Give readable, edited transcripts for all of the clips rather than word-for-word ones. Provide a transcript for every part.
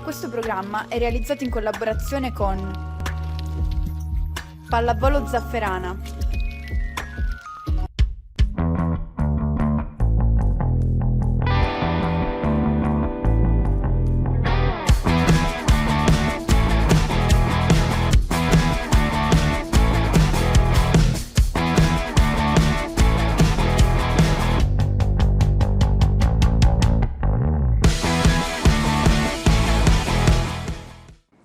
Questo programma è realizzato in collaborazione con Pallavolo Zafferana.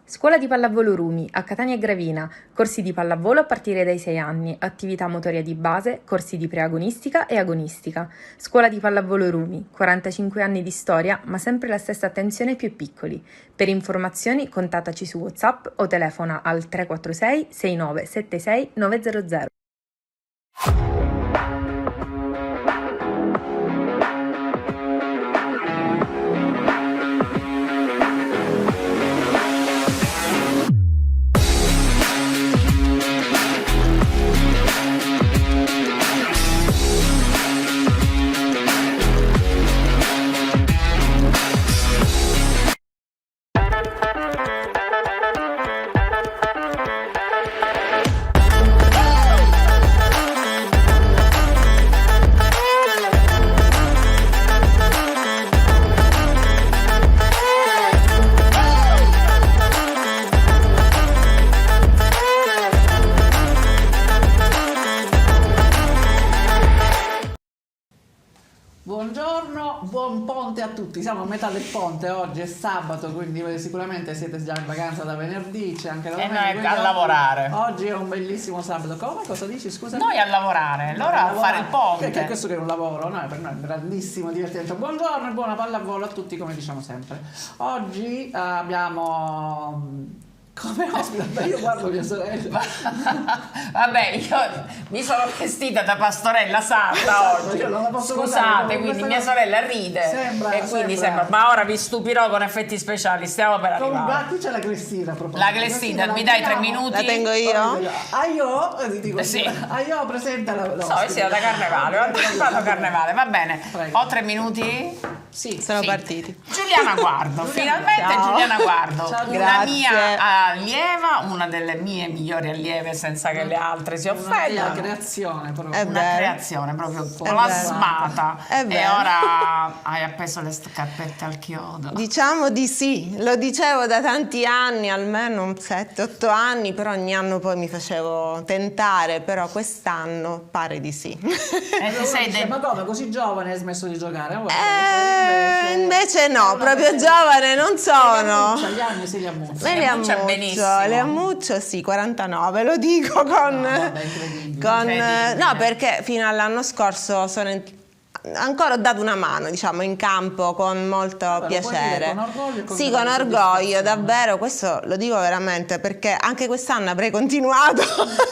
Scuola di pallavolo Rumi, a Catania e Gravina, corsi di pallavolo a partire dai 6 anni, attività motoria di base, corsi di preagonistica e agonistica. Scuola di pallavolo Rumi, 45 anni di storia, ma sempre la stessa attenzione ai più piccoli. Per informazioni contattaci su WhatsApp o telefona al 346 6976 900. Buongiorno, buon ponte a tutti, siamo a metà del ponte, oggi è sabato, quindi voi sicuramente siete già in vacanza da venerdì, c'è anche la domenica. E noi a lavorare. Oggi è un bellissimo sabato. Come? Cosa dici? Scusa? Noi a lavorare, loro a fare il ponte. Perché questo che è un lavoro, no? Per noi è un grandissimo divertimento. Buongiorno e buona pallavolo a tutti, come diciamo sempre. Oggi abbiamo... Come ospite? Beh, io guardo mia sorella. Vabbè, io mi sono vestita da pastorella sarda oggi. Io non la posso Scusate, guardare, quindi questa mia cosa- sorella ride. Sembra- e quindi sembra- Ma ora vi stupirò con effetti speciali, stiamo per arrivare. Qui c'è la Cristina a proposito. La Cristina, mi dai 3 minuti? La tengo io? Ti dico, Sì. io presenta la So, vestita da carnevale, ho anticipato carnevale, va bene. Prego. Ho 3 minuti? Sì. Sono Sì. partiti. Giuliana Guardo, finalmente Ciao. Giuliana Guardo, Ciao, una grazie. mia allieva, una delle mie migliori allieve senza che le altre si Una offendano. creazione proprio. È Una vero. creazione proprio vero. plasmata. È E vero. ora hai appeso le scarpette al chiodo. Diciamo di sì, lo dicevo da tanti anni, almeno 7-8 anni, però ogni anno poi mi facevo tentare, però quest'anno pare di sì. E ti sei Dice, ma come, così giovane hai smesso di giocare? Invece no, proprio giovane non sono. Gli anni si li ammuccia. Me le ammuccia ammuccio, benissimo. le ammuccio sì, 49, lo dico con... vabbè, incredibile. Incredibile. No, perché fino all'anno scorso ancora ho dato una mano, diciamo, in campo con molto lo puoi piacere. dire, con orgoglio e con Sì, grande con orgoglio, soddisfazione. davvero, questo lo dico veramente perché anche quest'anno avrei continuato,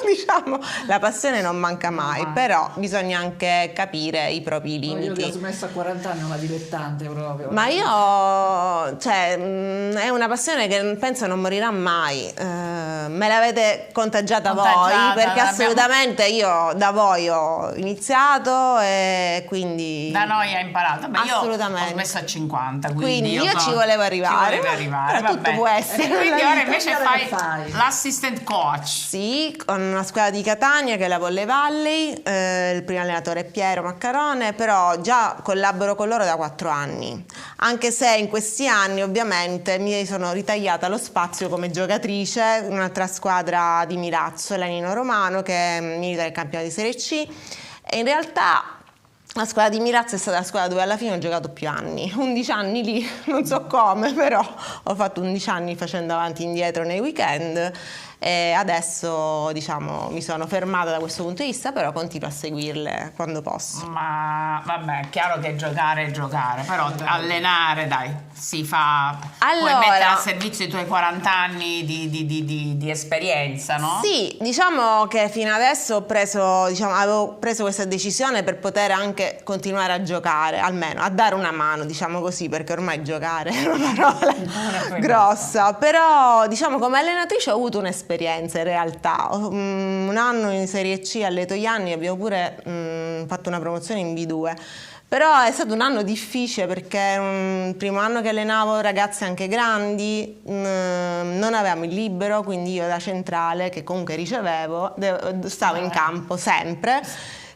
diciamo, la passione non manca mai, però bisogna anche capire i propri Io che ho limiti. smesso a 40 anni, una dilettante proprio. Ma io, cioè, è una passione che penso non morirà mai. Me l'avete contagiata voi, Contagiata, perché l'abbiamo- assolutamente io da voi ho iniziato e quindi... Da noi hai imparato. Beh, io Assolutamente. ho smesso a 50, quindi Quindi io so- ci volevo arrivare. Ci volevi arrivare, Però tutto vabbè. può essere E quindi nella ora vita. invece Ora che fai fai? l'assistant coach. Sì, con una squadra di Catania che è la Volley Valley, il primo allenatore è Piero Maccarone, però già collaboro con loro da 4 anni, anche se in questi anni ovviamente mi sono ritagliata lo spazio come giocatrice in un'altra squadra di Milazzo, l'Anino Romano, che milita nel campionato di Serie C, e in realtà la squadra di Milazzo è stata la squadra dove alla fine ho giocato più anni, 11 anni lì, non so come, però ho fatto 11 anni facendo avanti e indietro nei weekend e adesso diciamo mi sono fermata da questo punto di vista, però continuo a seguirle quando posso. Ma vabbè, è chiaro che giocare è giocare, però allenare, dai, si fa. Allora- puoi mettere a servizio i tuoi 40 anni di esperienza, no? Sì, diciamo che fino adesso avevo preso questa decisione per poter anche continuare a giocare, almeno a dare una mano, diciamo così, perché ormai giocare è una parola puoi grossa, però diciamo come allenatrice ho avuto un'esperienza in realtà. Un anno in Serie C alle Toianni abbiamo pure fatto una promozione in B2. Però è stato un anno difficile perché il primo anno che allenavo ragazze anche grandi, non avevamo il libero, quindi io da centrale, che comunque ricevevo, stavo in campo sempre.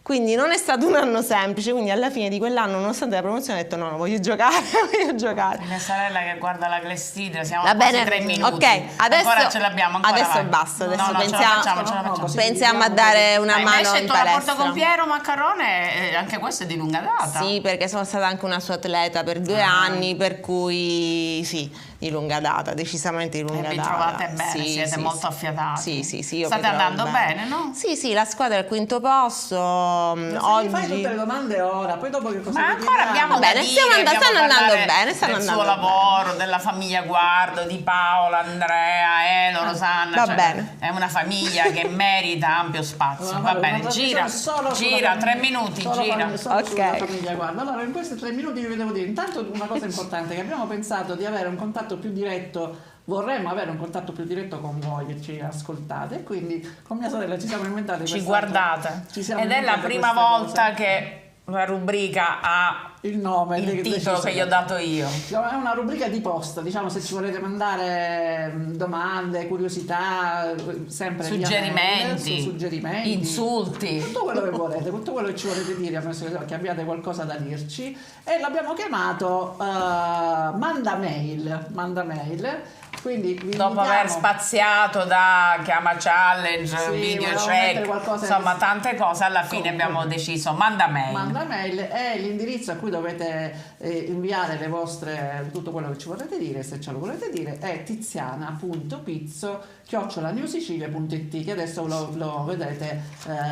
Quindi non è stato un anno semplice, quindi alla fine di quell'anno, nonostante la promozione, ho detto no, voglio giocare, voglio giocare. Mia sorella che guarda la clessidra, siamo Va a quasi bene, 3 minuti. ok, adesso, ancora ce l'abbiamo, ancora adesso vai. basta, adesso No, ce la facciamo. pensiamo a dare una mano invece in il tuo rapporto palestra. con Piero Maccarone, anche questo è di lunga data. Sì, perché sono stata anche una sua atleta per 2 anni, per cui sì, di lunga data, decisamente di lunga vi data. trovate bene, Sì, siete sì, molto sì. affiatati. Sì, io State mi trovo andando bene, no? Sì, la squadra è al quinto posto. Se mi fai tutte le domande ora, poi dopo che cosa Ma mi ancora dirai? abbiamo Bene, da dire, stanno andando parlare bene, stanno del andando suo bene. lavoro, della famiglia Guardo, di Paola, Andrea, Elo, Rosanna. Va bene. È una famiglia che merita ampio spazio. Allora, Va una bene, trasmissione solo sulla 3 famiglia- minuti, solo gira. solo Ok. sulla famiglia Guardo. Allora, in questi 3 minuti vi devo dire intanto una cosa importante, che abbiamo pensato di avere un contatto più diretto. Vorremmo avere un contatto più diretto con voi che ci ascoltate, e quindi con mia sorella ci siamo inventati Ci questa- guardate. ci siamo Ed è la inventati prima questa volta cosa. che la rubrica ha il nome il titolo che gli ho dato io. È una rubrica di posta, diciamo, se ci volete mandare domande, curiosità, sempre via Suggerimenti, mail, suggerimenti, insulti. tutto quello che volete, tutto quello che ci volete dire, penso che abbiate qualcosa da dirci, e l'abbiamo chiamato manda mail. Quindi vi Dopo invitiamo- aver spaziato da chiama challenge, Sì, video volevamo check, mettere qualcosa insomma che- tante cose, alla fine Comunque. abbiamo deciso manda mail. Manda mail è l'indirizzo a cui dovete inviare le vostre, tutto quello che ci volete dire, se ce lo volete dire, è tiziana.pizzo@newsicilia.it, che adesso lo vedete,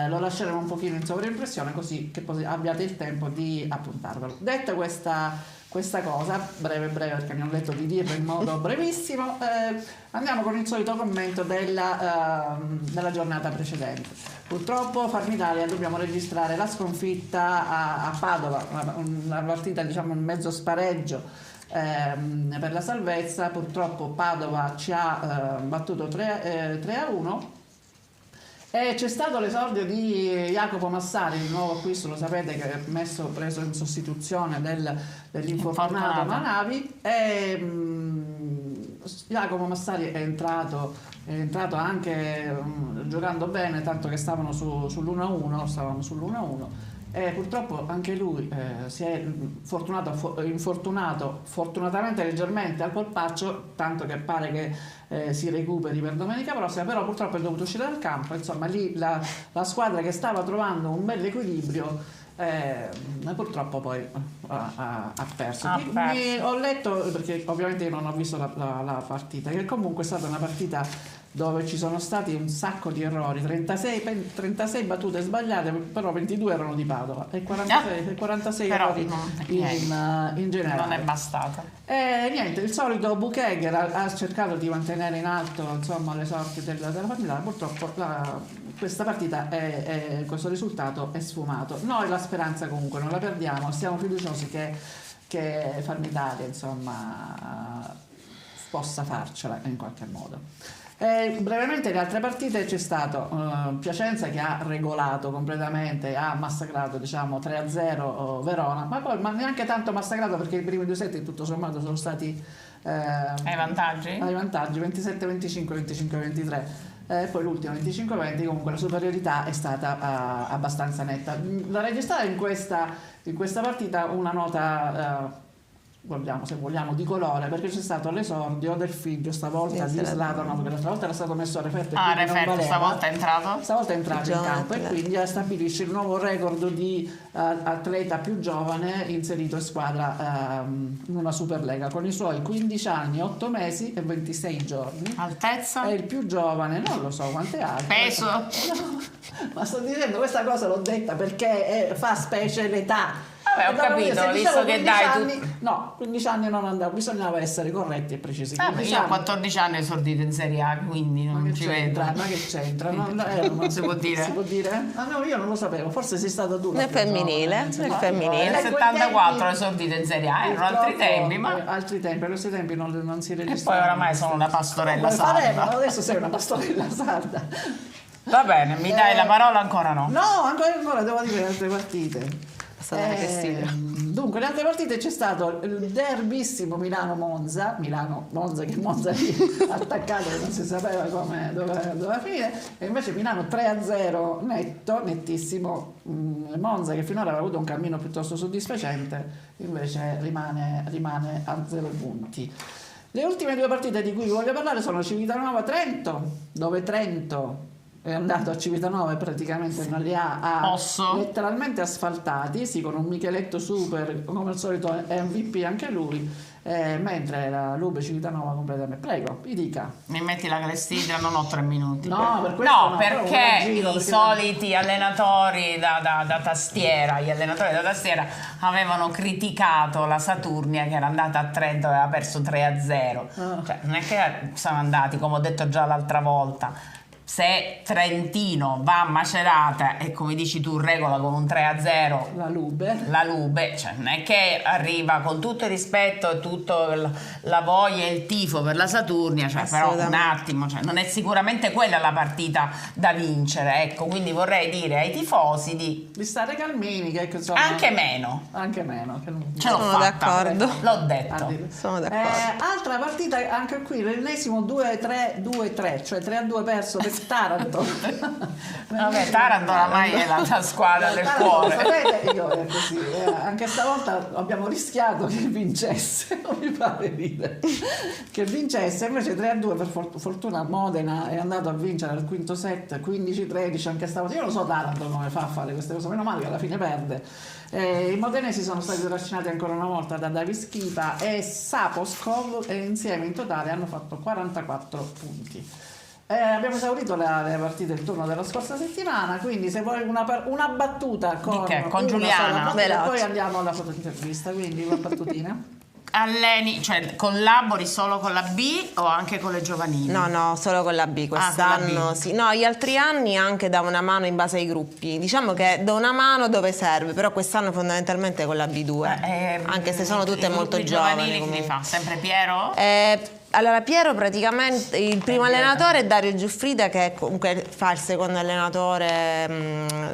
lo lasceremo un pochino in sovraimpressione così che abbiate il tempo di appuntarvelo. Detta questa cosa, breve perché mi hanno detto di dirlo in modo brevissimo, andiamo con il solito commento della giornata precedente. Purtroppo Farm Italia dobbiamo registrare la sconfitta a Padova, una partita, diciamo, un mezzo spareggio per la salvezza. Purtroppo Padova ci ha battuto 3-1. E c'è stato l'esordio di Jacopo Massari, il nuovo acquisto, lo sapete, che è preso in sostituzione dell'infortunato Manavi, e Jacopo Massari è entrato anche giocando bene, tanto che stavamo sull'1-1, e purtroppo anche lui si è infortunato fortunatamente leggermente al polpaccio, tanto che pare che si recuperi per domenica prossima, però purtroppo è dovuto uscire dal campo. Insomma, lì la squadra che stava trovando un bel equilibrio purtroppo poi ha perso. Ho letto, perché ovviamente io non ho visto la partita, che comunque è stata una partita dove ci sono stati un sacco di errori, 36 battute sbagliate, però 22 erano di Padova e 46 però errori in generale. Non è bastata. E niente, il solito Buchegger ha cercato di mantenere in alto, insomma, le sorti della partita. Purtroppo questa partita questo risultato è sfumato. Noi la speranza comunque non la perdiamo, siamo fiduciosi che Farm Italia, insomma, possa farcela in qualche modo. Brevemente le altre partite: c'è stato Piacenza che ha regolato completamente, ha massacrato, diciamo, 3-0 Verona, ma neanche tanto massacrato, perché i primi 2 set tutto sommato sono stati Hai vantaggi? 27-25, 25-23, poi l'ultimo 25-20. Comunque la superiorità è stata abbastanza netta. Da registrare in questa partita una nota se vogliamo di colore, perché c'è stato l'esordio del figlio stavolta di Zlatan, perché l'altra volta era stato messo a referto, Stavolta è entrato in campo, e quindi stabilisce il nuovo record di atleta più giovane inserito in squadra in una Superlega, con i suoi 15 anni, 8 mesi e 26 giorni. Altezza? È il più giovane, non lo so quante altre. Peso? No, ma sto dicendo, questa cosa l'ho detta perché fa specie l'età. Vabbè, ho capito, visto che dai anni, no, 15 anni non andava, bisognava essere corretti e precisi. Io a 14 anni ho esordito in Serie A, quindi non ci vedo. Ma che c'entra? Non si può dire? Si può dire? Ah, no, io non lo sapevo, forse sei stato duro. Nel femminile, nel femminile. Nel 74 ho esordito in Serie A, erano altri tempi, ma... Altri tempi, a questi tempi non si registra. E poi oramai sono una pastorella sarda. Adesso sei una pastorella sarda. Va bene, mi dai la parola? Ancora no? No, ancora devo dire le altre partite. passata la classifica. Dunque, le altre partite c'è stato il derbissimo Milano-Monza, Milano-Monza che Monza lì attaccato che non si sapeva come doveva finire, e invece Milano 3-0 nettissimo. Monza che finora aveva avuto un cammino piuttosto soddisfacente, invece rimane a 0 punti. Le ultime due partite di cui voglio parlare sono Civitanova-Trento, dove Trento è andato a Civitanova e praticamente non li ha letteralmente asfaltati, sì, con un Micheletto Super, come al solito MVP anche lui, mentre la Lube Civitanova completamente. Prego, mi dica. Mi metti la clessidra, non ho 3 minuti. No, per questo no, no, perché giro, i soliti allenatori da tastiera, gli allenatori da tastiera avevano criticato la Saturnia che era andata a Trento e aveva perso 3-0. Cioè, non è che sono andati, come ho detto già l'altra volta. Se Trentino va a Macerata e come dici tu regola con un 3-0 la Lube, cioè non è che arriva con tutto il rispetto e tutta la voglia e il tifo per la Saturnia, cioè però un attimo, cioè, non è sicuramente quella la partita da vincere, ecco, quindi vorrei dire ai tifosi di stare calmini, che insomma, anche meno che non... ce l'ho Sono fatta, d'accordo. l'ho detto. Sono d'accordo. Altra partita anche qui, l'ennesimo 2-3, cioè 3-2 perso per Taranto. Vabbè, Taranto oramai è la squadra del Taranto, cuore. sapete, io è così, anche stavolta abbiamo rischiato che vincesse, non mi pare ridere, che vincesse, invece 3-2 per fortuna Modena è andato a vincere al quinto set 15-13 anche stavolta. Io lo so Taranto come fa a fare queste cose, meno male che alla fine perde. I modenesi sono stati trascinati ancora una volta da Davis Chipa e Saposkov e insieme in totale hanno fatto 44 punti. Abbiamo esaurito le partite del turno della scorsa settimana, quindi se vuoi una battuta con Giuliana, poi andiamo alla fotointervista, quindi una battutina. Alleni, cioè collabori solo con la B o anche con le giovanili? No, solo con la B quest'anno, con la B. sì. No, gli altri anni anche da una mano in base ai gruppi. Diciamo che do una mano dove serve, però quest'anno fondamentalmente con la B2, anche se sono tutte molto giovani. Come fa? Sempre Piero? Allora Piero praticamente il primo allenatore è Dario Giuffrida, che comunque fa il secondo allenatore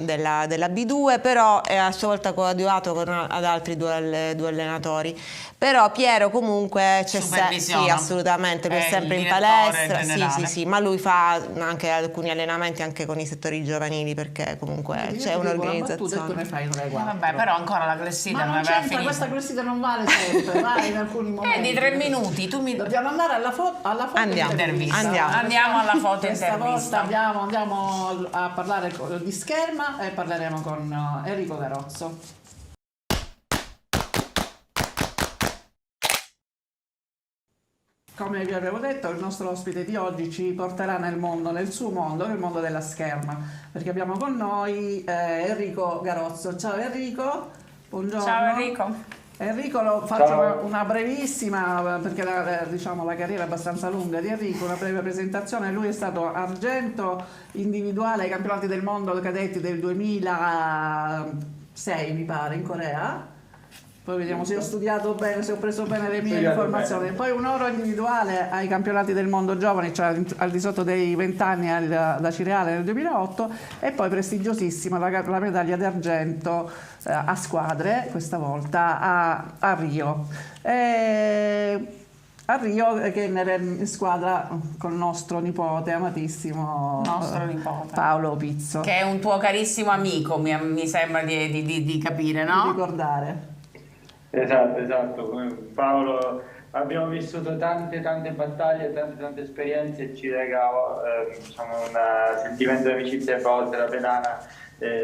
della B2, però è a sua volta coadiuvato ad altri due allenatori. Però Piero comunque c'è sempre, sì, assolutamente, è sempre in palestra, sì, ma lui fa anche alcuni allenamenti anche con i settori giovanili, perché comunque c'è un'organizzazione. Tu ne fai 3-4. Vabbè, però ancora la classifica non aveva finito. Questa classifica non vale sempre, vale in alcuni momenti. Di 3 minuti, dobbiamo andare alla foto intervista. Andiamo alla foto Questa intervista. volta andiamo a parlare di Scherma e parleremo con Enrico Garozzo. Come vi avevo detto, il nostro ospite di oggi ci porterà nel suo mondo, nel mondo della scherma, perché abbiamo con noi Enrico Garozzo. Ciao Enrico, buongiorno. Ciao Enrico. Enrico, lo faccio una brevissima, perché la carriera è abbastanza lunga di Enrico, una breve presentazione. Lui è stato argento individuale ai campionati del mondo cadetti del 2006, mi pare, in Corea. Poi vediamo se ho studiato bene, se ho preso bene le mie informazioni. Bene. Poi un oro individuale ai campionati del mondo giovani, cioè al di sotto dei 20 anni da Cireale nel 2008, e poi prestigiosissima la medaglia d'argento a squadre, questa volta a Rio. A Rio, che era in squadra con il nostro nipote, amatissimo Paolo Pizzo. Che è un tuo carissimo amico, mi sembra di capire, no? Di ricordare. Esatto, come Paolo abbiamo vissuto tante battaglie, tante esperienze e ci lega un sentimento di amicizia forte, la pedana.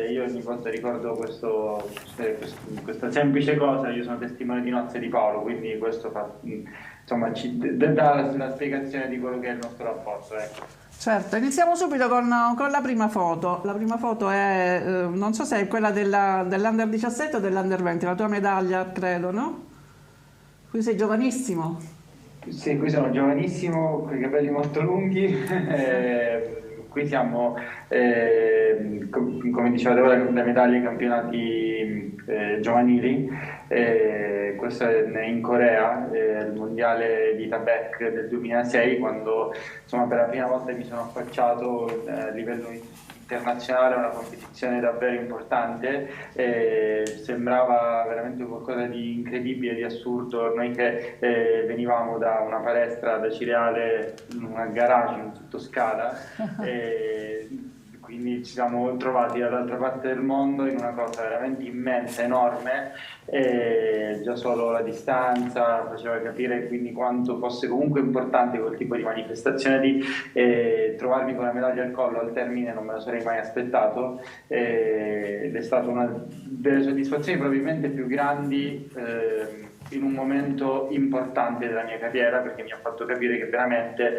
Io ogni volta ricordo questa semplice cosa, io sono testimone di nozze di Paolo, quindi questo ci dà la spiegazione di quello che è il nostro rapporto. Ecco. Certo, iniziamo subito con la prima foto. La prima foto è, non so se è quella dell'Under 17 o dell'Under 20, la tua medaglia, credo, no? Qui sei giovanissimo. Sì, qui sono giovanissimo, con i capelli molto lunghi. Qui siamo, come dicevate ora, le medaglie ai campionati giovanili. Questo è in Corea, il mondiale di Tabac del 2006, quando per la prima volta mi sono affacciato a livello internazionale, una competizione davvero importante, sembrava veramente qualcosa di incredibile, di assurdo. Noi che venivamo da una palestra da Cireale in un garage in sottoscala, quindi ci siamo trovati dall'altra parte del mondo in una cosa veramente immensa, enorme, e già solo la distanza faceva capire quindi quanto fosse comunque importante quel tipo di manifestazione di trovarmi con la medaglia al collo al termine. Non me lo sarei mai aspettato, ed è stata una delle soddisfazioni probabilmente più grandi in un momento importante della mia carriera, perché mi ha fatto capire che veramente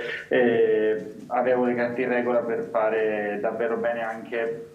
avevo le carte in regola per fare davvero bene anche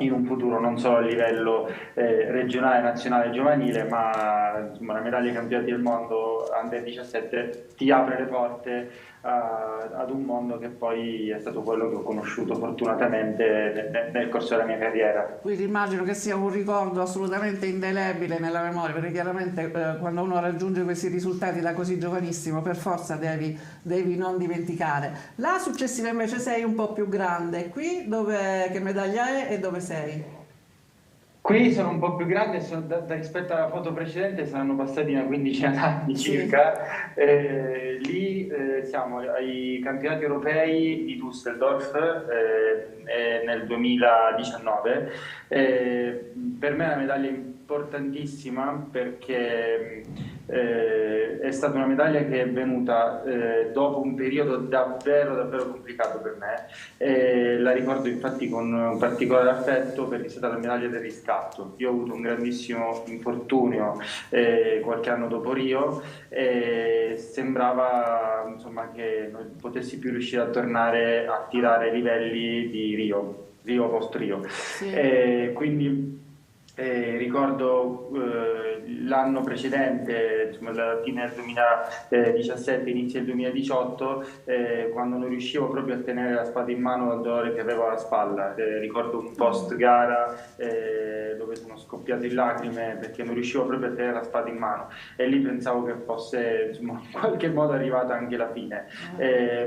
in un futuro, non solo a livello regionale, nazionale, giovanile, ma insomma, la medaglia ai campionati del mondo Under 17 ti apre le porte ad un mondo che poi è stato quello che ho conosciuto fortunatamente nel corso della mia carriera. Quindi immagino che sia un ricordo assolutamente indelebile nella memoria, perché chiaramente quando uno raggiunge questi risultati da così giovanissimo per forza devi non dimenticare. La successiva invece sei un po' più grande, qui che medaglia è e dove sei? Qui sono un po' più grande, rispetto alla foto precedente saranno passati una quindicina d'anni circa. Lì siamo ai campionati europei di Düsseldorf nel 2019. Per me è una medaglia importantissima perché è stata una medaglia che è venuta dopo un periodo davvero complicato per me. La ricordo infatti con un particolare affetto perché è stata la medaglia del riscatto. Io ho avuto un grandissimo infortunio qualche anno dopo Rio e sembrava insomma che non potessi più riuscire a tornare a tirare i livelli di Rio post Rio. Sì. Quindi ricordo l'anno precedente, insomma, la fine del 2017, inizio del 2018, quando non riuscivo proprio a tenere la spada in mano dal dolore che avevo alla spalla. Ricordo un post gara dove sono scoppiato in lacrime perché non riuscivo proprio a tenere la spada in mano, e lì pensavo che fosse insomma, in qualche modo arrivata anche la fine,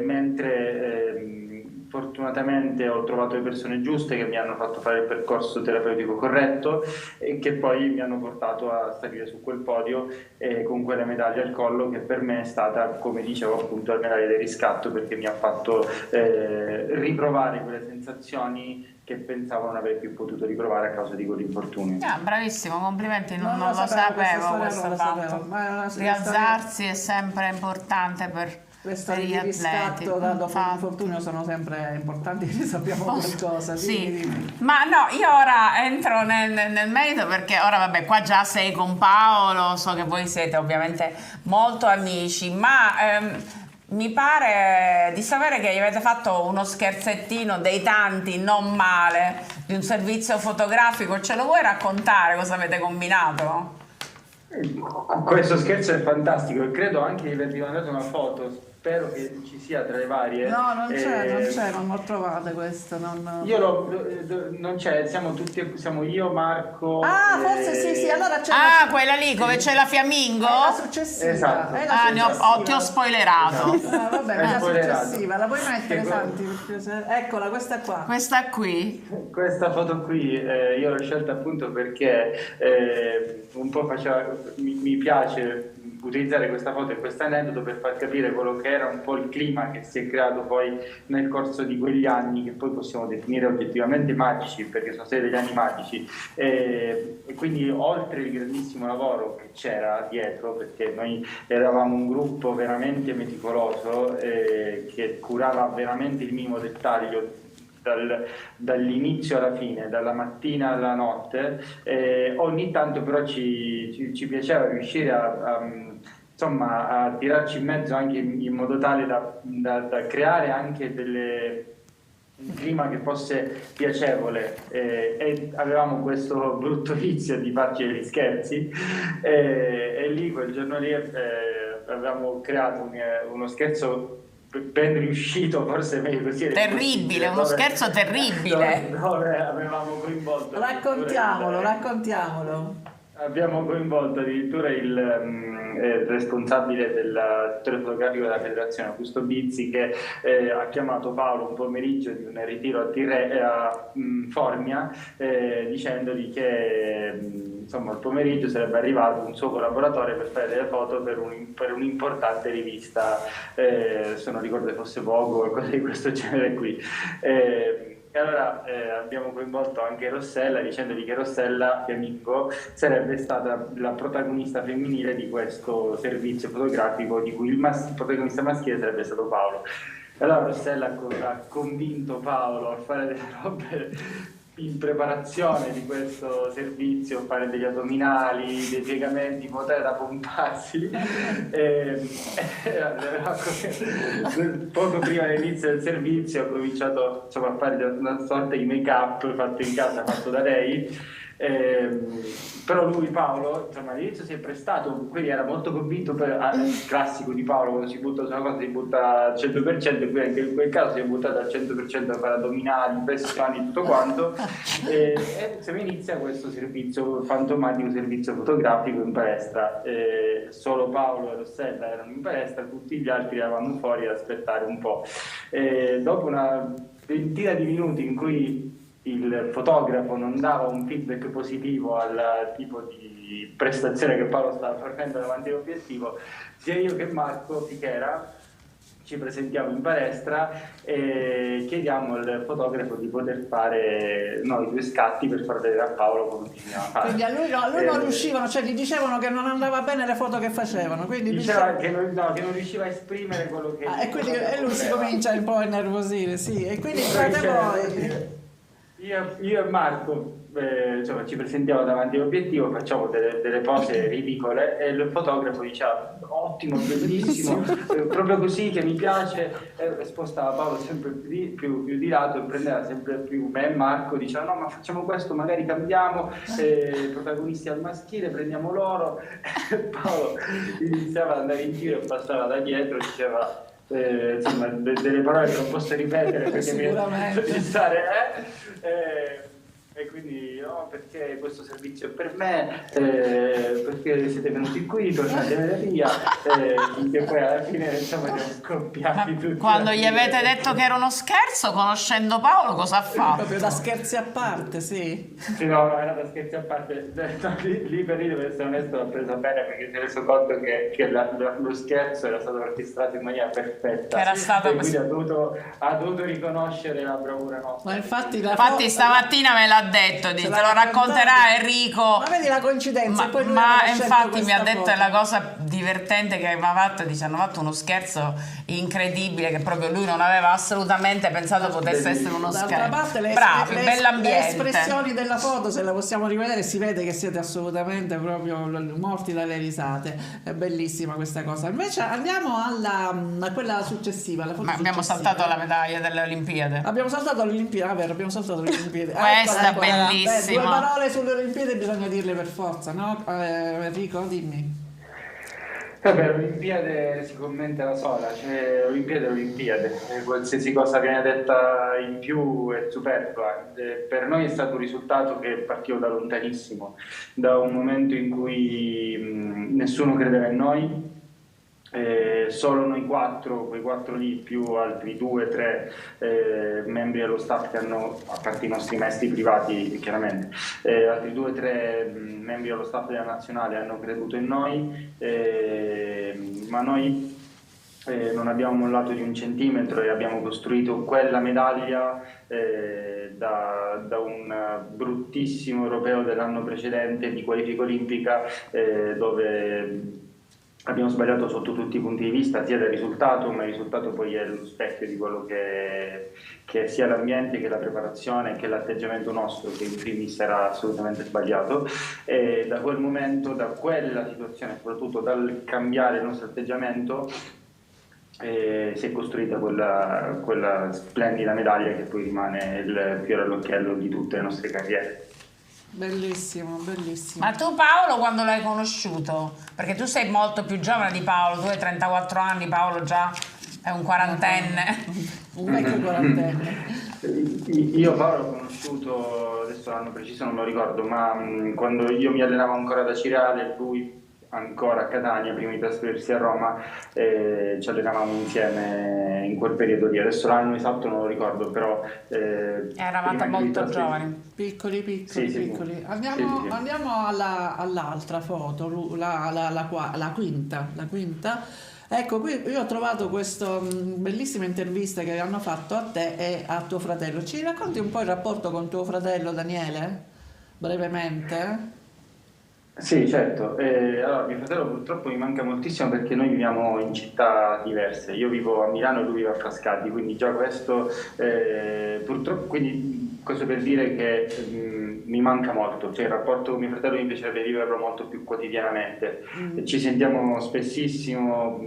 mentre fortunatamente ho trovato le persone giuste che mi hanno fatto fare il percorso terapeutico corretto e che poi mi hanno portato a salire su quel podio con quella medaglia al collo, che per me è stata, come dicevo appunto, la medaglia del riscatto, perché mi ha fatto riprovare quelle sensazioni che pensavo non avrei più potuto riprovare a causa di quell'infortunio. Bravissimo, complimenti, non lo sapevo questo fatto. Rialzarsi è sempre importante per questa di riscatto dopo l'infortunio sono sempre importanti, ne sappiamo qualcosa. Dimmi. Ma no, io ora entro nel merito, perché ora vabbè, qua già sei con Paolo, so che voi siete ovviamente molto amici, ma mi pare di sapere che gli avete fatto uno scherzettino dei tanti, non male, di un servizio fotografico. Ce lo vuoi raccontare cosa avete combinato? Questo scherzo è fantastico e credo anche di avervi mandato una foto. Spero che ci sia tra le varie. No, non c'è, non l'ho trovata questa. Non c'è, siamo io, Marco. Ah, forse sì, allora c'è. Quella lì dove c'è la Fiammingo? È la successiva. Esatto. Ti ho spoilerato. Vabbè, è la successiva, la puoi mettere, Santi? Eccola, questa qua. Questa qui? Questa foto qui io l'ho scelta appunto perché un po' mi piace utilizzare questa foto e questo aneddoto per far capire quello che era un po' il clima che si è creato poi nel corso di quegli anni, che poi possiamo definire oggettivamente magici, perché sono stati degli anni magici, e quindi oltre il grandissimo lavoro che c'era dietro, perché noi eravamo un gruppo veramente meticoloso che curava veramente il minimo dettaglio dall'inizio alla fine, dalla mattina alla notte, ogni tanto però ci piaceva riuscire a tirarci in mezzo anche in modo tale da creare anche un clima che fosse piacevole, e avevamo questo brutto vizio di farci degli scherzi, e lì quel giorno lì avevamo creato uno scherzo ben riuscito, forse meglio così. Terribile, uno scherzo terribile. Dove avevamo coinvolto. Raccontiamolo. Abbiamo coinvolto addirittura il responsabile del settore fotografico della federazione, Augusto Bizzi, che ha chiamato Paolo un pomeriggio di un ritiro a Formia, dicendogli che insomma il pomeriggio sarebbe arrivato un suo collaboratore per fare delle foto per un'importante rivista, se non ricordo se fosse Vogue o qualcosa di questo genere qui. E allora abbiamo coinvolto anche Rossella, dicendogli che Rossella Fiammingo sarebbe stata la protagonista femminile di questo servizio fotografico, di cui il protagonista maschile sarebbe stato Paolo. E allora Rossella ha convinto Paolo a fare delle robe in preparazione di questo servizio, fare degli addominali, dei piegamenti, potere da pomparsi. Poco prima dell'inizio del servizio ho cominciato, insomma, a fare una sorta di make up fatto in casa, fatto da lei. Però lui, Paolo, insomma, all'inizio si è prestato, quindi era molto convinto, il classico di Paolo, quando si butta su una cosa si butta al 100%, quindi anche in quel caso si è buttato al 100% a fare addominali, pressioni, tutto quanto, e insomma inizia questo servizio fantomatico, servizio fotografico in palestra. Solo Paolo e Rossella erano in palestra, tutti gli altri eravamo fuori ad aspettare un po'. Dopo una ventina di minuti in cui il fotografo non dava un feedback positivo al tipo di prestazione che Paolo stava fornendo davanti all'obiettivo, sia io che Marco Fichera ci presentiamo in palestra e chiediamo al fotografo di poter fare noi 2 scatti per far vedere a Paolo come bisognava fare. Quindi a lui non riuscivano, cioè gli dicevano che non andava bene le foto che facevano, quindi diceva che non riusciva a esprimere quello che e quindi lui si comincia un po' a innervosire, sì, e quindi fate voi. Io e Marco insomma, ci presentiamo davanti all'obiettivo, facciamo delle pose ridicole e il fotografo diceva ottimo, bellissimo, proprio così che mi piace, e spostava Paolo sempre più di lato e prendeva sempre più me e Marco, diceva no ma facciamo questo, magari cambiamo, protagonisti al maschile, prendiamo loro. Paolo iniziava ad andare in giro e passava da dietro, diceva insomma delle parole che non posso ripetere perché mi e quindi no, perché questo servizio è per me, perché siete venuti qui, tornate via, che poi alla fine insomma siamo scoppiati tutti. Quando gli avete detto che era uno scherzo, conoscendo Paolo, cosa ha fatto? Proprio da scherzi a parte, sì. Sì, no, era da scherzi a parte. Lì per lì, devo essere onesto, l'ho preso bene perché si è reso conto che lo scherzo era stato orchestrato in maniera perfetta. Era stato e quindi ha dovuto riconoscere la bravura nostra. Ma infatti stamattina me l'ha detto, te lo racconterà Enrico. Ma vedi la coincidenza? Ma infatti mi ha detto la cosa divertente che aveva fatto, hanno fatto uno scherzo incredibile che proprio lui non aveva assolutamente pensato potesse essere uno scherzo. Parte, bravi, bell'ambiente. Le espressioni della foto, se la possiamo rivedere, si vede che siete assolutamente proprio morti dalle risate. È bellissima questa cosa. Invece andiamo a quella successiva. Ma abbiamo saltato la medaglia delle Olimpiadi. Abbiamo saltato le Olimpiadi, vero? Abbiamo saltato le Olimpiadi. Questa è bellissima. 2 parole sulle Olimpiadi bisogna dirle per forza, no? Enrico, dimmi. Vabbè, l'Olimpiade si commenta da sola, cioè Olimpiade, qualsiasi cosa viene detta in più è superflua. Per noi è stato un risultato che partiva da lontanissimo, da un momento in cui nessuno credeva in noi, solo noi 4, quei 4 lì più altri 2-3 membri dello staff che hanno, a parte i nostri maestri privati chiaramente, altri 2-3 membri dello staff della nazionale hanno creduto in noi, ma noi non abbiamo mollato di un centimetro e abbiamo costruito quella medaglia da un bruttissimo europeo dell'anno precedente di qualifica olimpica, dove abbiamo sbagliato sotto tutti i punti di vista, sia del risultato, ma il risultato poi è lo specchio di quello che sia l'ambiente, che la preparazione, che l'atteggiamento nostro, che in primis era assolutamente sbagliato. E da quel momento, da quella situazione, soprattutto dal cambiare il nostro atteggiamento, si è costruita quella splendida medaglia che poi rimane il fiore all'occhiello di tutte le nostre carriere. Bellissimo, bellissimo. Ma tu Paolo quando l'hai conosciuto? Perché tu sei molto più giovane di Paolo, tu hai 34 anni, Paolo già È un quarantenne. Un vecchio quarantenne. Io Paolo l'ho conosciuto, adesso l'anno preciso non lo ricordo, ma quando io mi allenavo ancora da Cireale, lui ancora a Catania, prima di trasferirsi a Roma, ci allenavamo insieme in quel periodo lì. Adesso l'anno esatto non lo ricordo, però... Eravate molto giovani. Piccoli. Sì. Andiamo, Sì. andiamo all'altra foto, la quinta. Ecco, qui io ho trovato questa bellissima intervista che hanno fatto a te e a tuo fratello. Ci racconti un po' il rapporto con tuo fratello Daniele? Brevemente? Sì, certo. Allora, mio fratello purtroppo mi manca moltissimo perché noi viviamo in città diverse. Io vivo a Milano e lui vive a Frascati, quindi già questo purtroppo, quindi questo per dire che mi manca molto, cioè il rapporto con mio fratello mi piacerebbe viverlo molto più quotidianamente. Ci sentiamo spessissimo,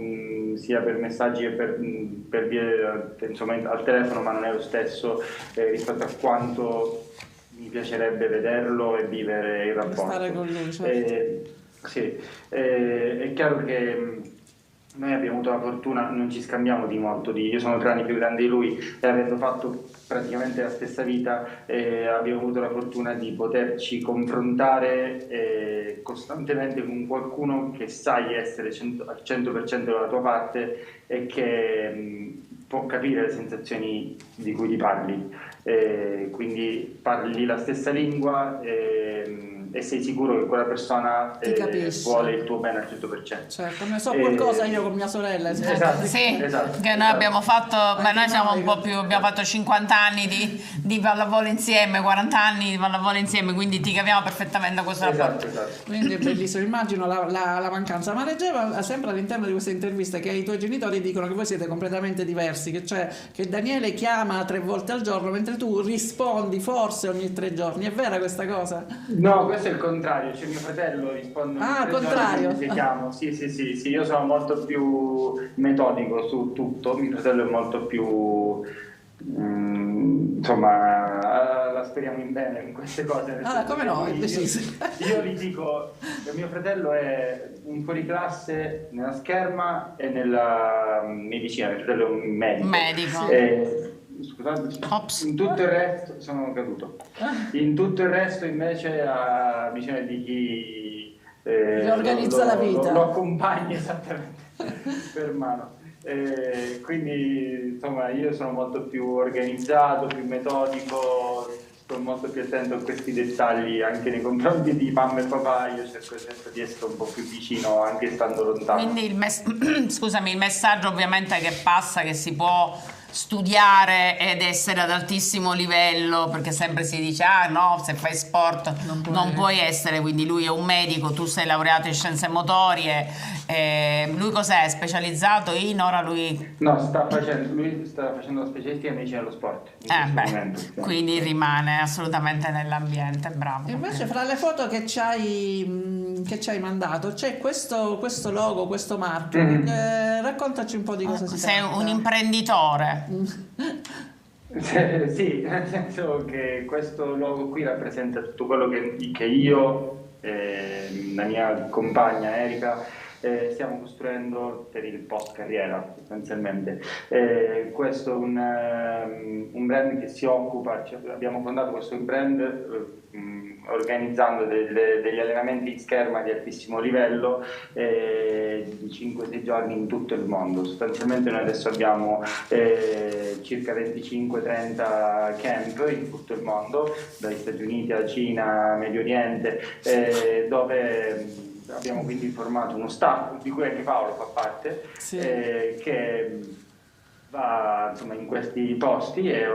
sia per messaggi che per via, insomma, al telefono, ma non è lo stesso rispetto a quanto mi piacerebbe vederlo e vivere il rapporto. Stare con lui, certo. Sì, è chiaro che noi abbiamo avuto la fortuna, non ci scambiamo di molto, io sono 3 anni più grande di lui e avendo fatto praticamente la stessa vita abbiamo avuto la fortuna di poterci confrontare costantemente con qualcuno che sai essere al 100% dalla tua parte e che può capire le sensazioni di cui ti parli. Quindi parli la stessa lingua e sei sicuro che quella persona vuole il tuo bene al 100%. Certo, ne so qualcosa io con mia sorella. Esatto, Sì, esatto, che noi abbiamo fatto, ma noi siamo un po' noi. più, abbiamo fatto 50 anni di pallavolo insieme, 40 anni di pallavolo insieme, quindi ti capiamo perfettamente questo rapporto. Esatto. Quindi è bellissimo, immagino la mancanza. Ma leggevo sempre all'interno di questa intervista che i tuoi genitori dicono che voi siete completamente diversi, che Daniele chiama 3 volte al giorno mentre tu rispondi forse ogni 3 giorni. È vera questa cosa? No, questo è il contrario, cioè mio fratello risponde ogni 3 contrario. giorni che chiamo. Sì, io sono molto più metodico su tutto, mio fratello è molto più insomma la speriamo in bene in queste cose. Come no, è deciso. Io gli dico che mio fratello è un fuoriclasse nella scherma e nella medicina, mio fratello è un medico. Scusate, Ops. in tutto il resto sono caduto. In tutto il resto invece ha bisogno di chi Gli organizza la vita. lo accompagna esattamente per mano. Quindi insomma io sono molto più organizzato, più metodico, sto molto più attento a questi dettagli anche nei confronti di mamma e papà. Io cerco sempre di essere un po' più vicino anche stando lontano. Quindi il messaggio ovviamente che passa, che si può studiare ed essere ad altissimo livello, perché sempre si dice no, se fai sport non puoi essere, quindi lui è un medico, tu sei laureato in scienze motorie, lui cos'è? Specializzato in ora lui? No, lui sta facendo la specialistica in medicina dello sport in questo momento. Quindi rimane assolutamente nell'ambiente, bravo. E invece fra le foto che ci hai mandato c'è questo logo, questo marchio. Raccontaci un po' di cosa si tratta. Sei un imprenditore. Sì, nel senso che questo logo qui rappresenta tutto quello che io e la mia compagna Erika stiamo costruendo per il post carriera sostanzialmente. Questo è un brand che si occupa, abbiamo fondato questo brand organizzando degli allenamenti in scherma di altissimo livello di 5-6 giorni in tutto il mondo. Sostanzialmente noi adesso abbiamo circa 25-30 camp in tutto il mondo, dagli Stati Uniti alla Cina, Medio Oriente, dove abbiamo quindi formato uno staff di cui anche Paolo fa parte, sì. Che va insomma in questi posti e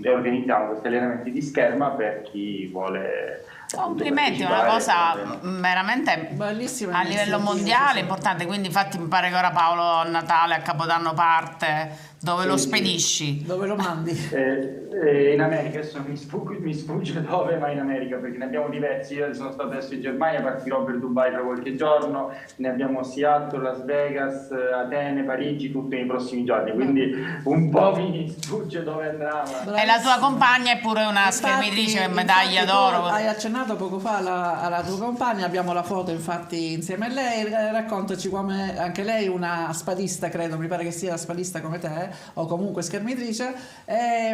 organizziamo questi allenamenti di scherma per chi vuole. Complimenti, è una cosa veramente bellissima a livello mondiale importante, quindi infatti mi pare che ora Paolo a Natale, a Capodanno parte, dove lo spedisci? Dove lo mandi? In America, adesso mi sfugge dove, ma in America, perché ne abbiamo diversi. Io sono stato adesso in Germania, partirò per Dubai tra qualche giorno, ne abbiamo Seattle, Las Vegas, Atene, Parigi, tutti nei prossimi giorni, quindi un po' mi sfugge dove andrà. E la tua compagna è pure una schermitrice, medaglia d'oro. Hai accennato telefonato poco fa alla tua compagna, abbiamo la foto infatti insieme a lei. Raccontaci come anche lei, una spadista, credo, mi pare che sia spadista come te, o comunque schermitrice.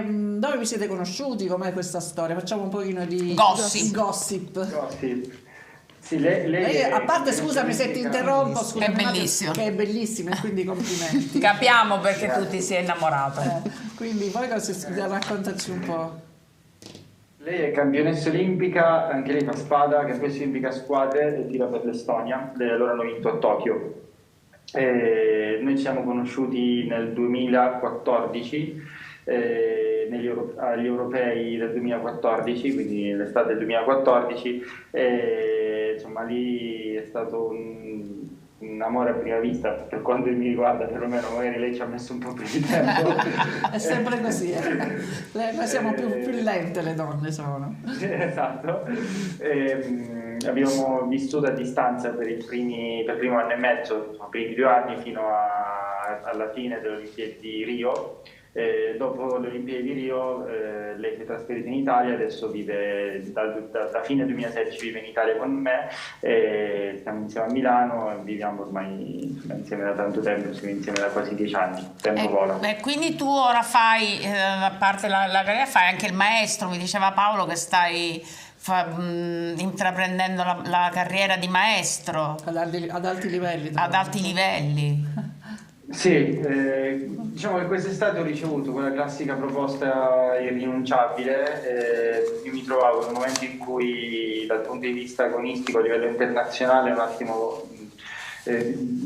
Dove vi siete conosciuti? Com'è questa storia? Facciamo un pochino di gossip. Sì, lei A parte, scusami se ti interrompo, È bellissimo. che è bellissima, e quindi complimenti. Capiamo perché tu ti sei innamorato. Quindi poi raccontaci un po'. Lei è campionessa olimpica, anche lei fa spada, campionessa olimpica a squadre e tira per l'Estonia. Loro hanno vinto a Tokyo. Noi ci siamo conosciuti nel 2014, agli europei del 2014, quindi l'estate del 2014. Insomma, lì è stato un amore a prima vista, per quanto mi riguarda, perlomeno. Magari lei ci ha messo un po' più di tempo. È sempre così, noi siamo più lente, le donne sono. Esatto. Abbiamo vissuto a distanza per il primo anno e mezzo, i primi 2 anni, fino alla fine delle Olimpiadi di Rio. Dopo le Olimpiadi di Rio lei si è trasferita in Italia, adesso vive da fine 2016, vive in Italia con me, stiamo insieme a Milano e viviamo ormai insieme da tanto tempo, siamo insieme da quasi 10 anni, il tempo vola. Quindi tu ora fai, a parte la carriera, fai anche il maestro, mi diceva Paolo che stai intraprendendo la carriera di maestro Ad alti livelli. ad alti livelli. Sì, diciamo che quest'estate ho ricevuto quella classica proposta irrinunciabile. Io mi trovavo in un momento in cui, dal punto di vista agonistico a livello internazionale, un attimo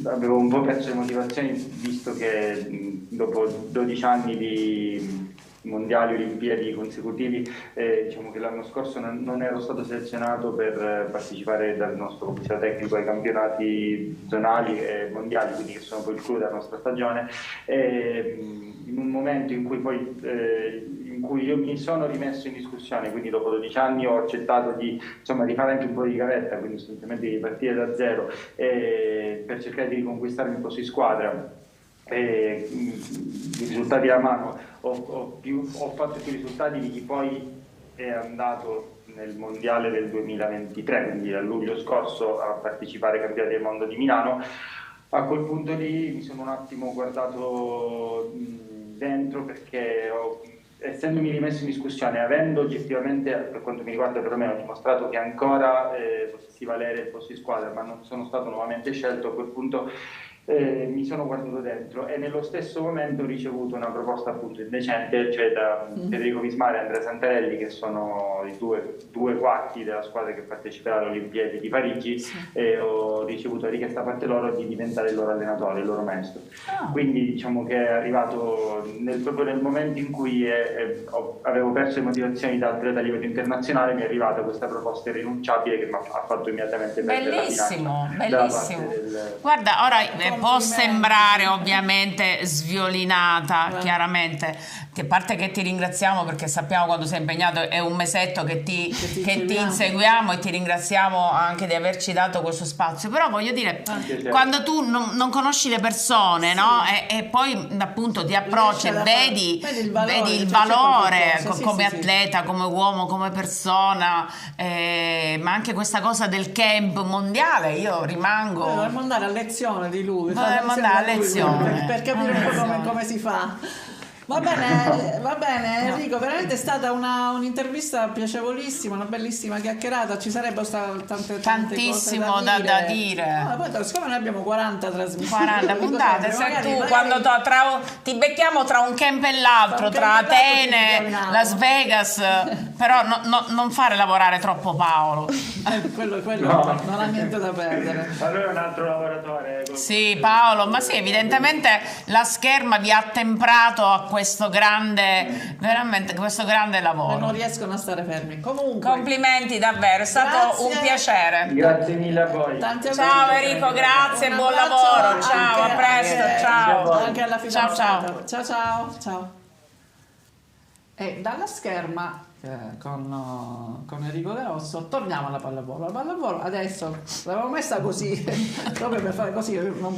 avevo un po' perso le motivazioni, visto che dopo 12 anni di mondiali, olimpiadi consecutivi, diciamo che l'anno scorso non ero stato selezionato per partecipare dal nostro ufficio tecnico ai campionati zonali e mondiali, quindi che sono poi il clou della nostra stagione, in un momento in cui io mi sono rimesso in discussione, quindi dopo 12 anni ho accettato di fare anche un po' di gavetta, quindi sostanzialmente di partire da zero per cercare di riconquistarmi un po' di squadra. I risultati alla mano, ho fatto più risultati di chi poi è andato nel mondiale del 2023, quindi a luglio scorso, a partecipare ai campionati del mondo di Milano. A quel punto lì mi sono un attimo guardato dentro, perché essendomi rimesso in discussione, avendo oggettivamente, per quanto mi riguarda perlomeno, dimostrato che ancora potessi valere il posto di squadra, ma non sono stato nuovamente scelto, a quel punto mi sono guardato dentro, e nello stesso momento ho ricevuto una proposta appunto indecente, cioè da Federico Vismara e Andrea Santarelli, che sono i due quarti della squadra che parteciperà alle Olimpiadi di Parigi, e ho ricevuto la richiesta da parte loro di diventare il loro allenatore, il loro maestro. Quindi diciamo che è arrivato proprio nel momento in cui avevo perso le motivazioni da atleta a livello internazionale, mi è arrivata questa proposta irrinunciabile che mi ha fatto immediatamente perdere la fiducia. Bellissimo. Guarda, ora può sembrare ovviamente sviolinata, chiaramente, che parte che ti ringraziamo, perché sappiamo quando sei impegnato, è un mesetto che ti inseguiamo, e ti ringraziamo anche di averci dato questo spazio. Però voglio dire, quando tu non conosci le persone, no? E poi appunto ti approcci e vedi il valore come atleta, come uomo, come persona, ma anche questa cosa del camp mondiale, io rimango... Dovremmo andare a lezione di lui. Dovremmo andare a lezione per capire un po' come si fa. Va bene Enrico, veramente è stata un'intervista piacevolissima, una bellissima chiacchierata, ci sarebbero state tantissimo cose da dire. No, poi, siccome noi abbiamo 40 trasmissioni, 40 puntate, se magari, tu quando ti becchiamo tra un camp e l'altro, tra Atene, Las Vegas, però non fare lavorare troppo Paolo. quello no, non ha niente da perdere. Allora è un altro lavoratore. Sì, Paolo, ma sì, evidentemente la scherma vi ha temprato a questo grande lavoro. Non riescono a stare fermi. Comunque, complimenti davvero, è stato un piacere. Grazie mille a voi. Ciao Enrico, grazie, buon lavoro. Ciao, a presto, ciao. Anche alla fidanzata. Ciao. Ciao. E dalla scherma con Enrico Garosso torniamo alla pallavolo. La pallavolo adesso l'avevo messa così proprio per fare così, non